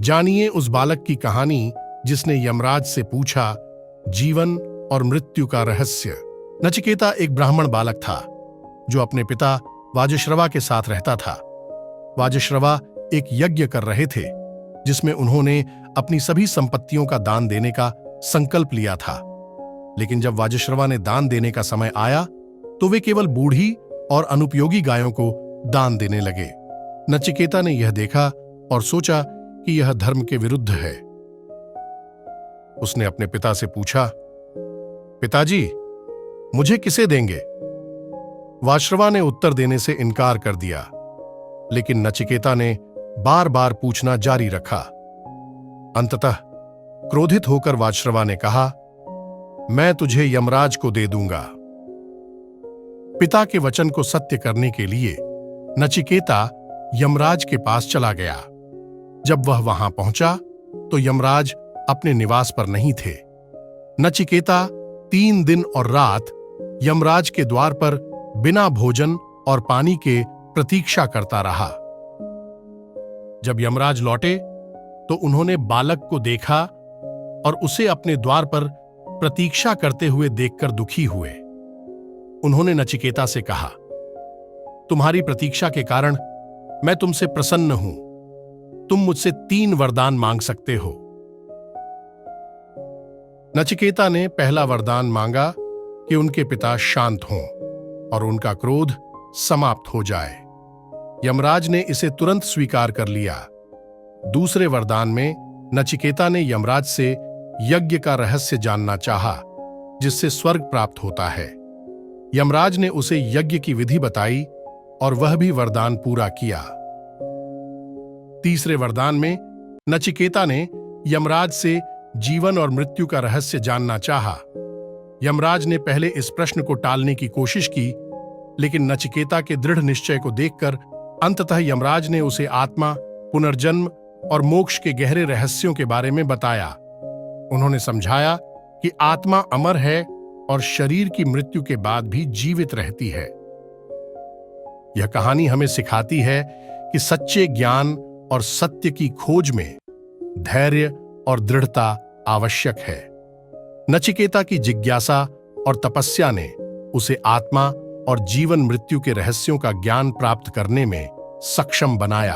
जानिए उस बालक की कहानी जिसने यमराज से पूछा जीवन और मृत्यु का रहस्य। नचिकेता एक ब्राह्मण बालक था जो अपने पिता वाजश्रवा के साथ रहता था। वाजश्रवा एक यज्ञ कर रहे थे जिसमें उन्होंने अपनी सभी संपत्तियों का दान देने का संकल्प लिया था। लेकिन जब वाजश्रवा ने दान देने का समय आया तो वे केवल बूढ़ी और अनुपयोगी गायों को दान देने लगे। नचिकेता ने यह देखा और सोचा कि यह धर्म के विरुद्ध है। उसने अपने पिता से पूछा, पिताजी, मुझे किसे देंगे? वाजश्रवा ने उत्तर देने से इनकार कर दिया, लेकिन नचिकेता ने बार बार पूछना जारी रखा। अंततः क्रोधित होकर वाजश्रवा ने कहा, मैं तुझे यमराज को दे दूंगा। पिता के वचन को सत्य करने के लिए नचिकेता यमराज के पास चला गया। जब वह वहां पहुंचा तो यमराज अपने निवास पर नहीं थे। नचिकेता 3 दिन और रात यमराज के द्वार पर बिना भोजन और पानी के प्रतीक्षा करता रहा। जब यमराज लौटे तो उन्होंने बालक को देखा और उसे अपने द्वार पर प्रतीक्षा करते हुए देखकर दुखी हुए। उन्होंने नचिकेता से कहा, तुम्हारी प्रतीक्षा के कारण मैं तुमसे प्रसन्न हूं। तुम मुझसे 3 वरदान मांग सकते हो। नचिकेता ने पहला वरदान मांगा कि उनके पिता शांत हों और उनका क्रोध समाप्त हो जाए। यमराज ने इसे तुरंत स्वीकार कर लिया। दूसरे वरदान में नचिकेता ने यमराज से यज्ञ का रहस्य जानना चाहा, जिससे स्वर्ग प्राप्त होता है। यमराज ने उसे यज्ञ की विधि बताई और वह भी वरदान पूरा किया। तीसरे वरदान में नचिकेता ने यमराज से जीवन और मृत्यु का रहस्य जानना चाहा। यमराज ने पहले इस प्रश्न को टालने की कोशिश की, लेकिन नचिकेता के दृढ़ निश्चय को देखकर अंततः यमराज ने उसे आत्मा, पुनर्जन्म और मोक्ष के गहरे रहस्यों के बारे में बताया। उन्होंने समझाया कि आत्मा अमर है और शरीर की मृत्यु के बाद भी जीवित रहती है। यह कहानी हमें सिखाती है कि सच्चे ज्ञान और सत्य की खोज में धैर्य और दृढ़ता आवश्यक है। नचिकेता की जिज्ञासा और तपस्या ने उसे आत्मा और जीवन मृत्यु के रहस्यों का ज्ञान प्राप्त करने में सक्षम बनाया।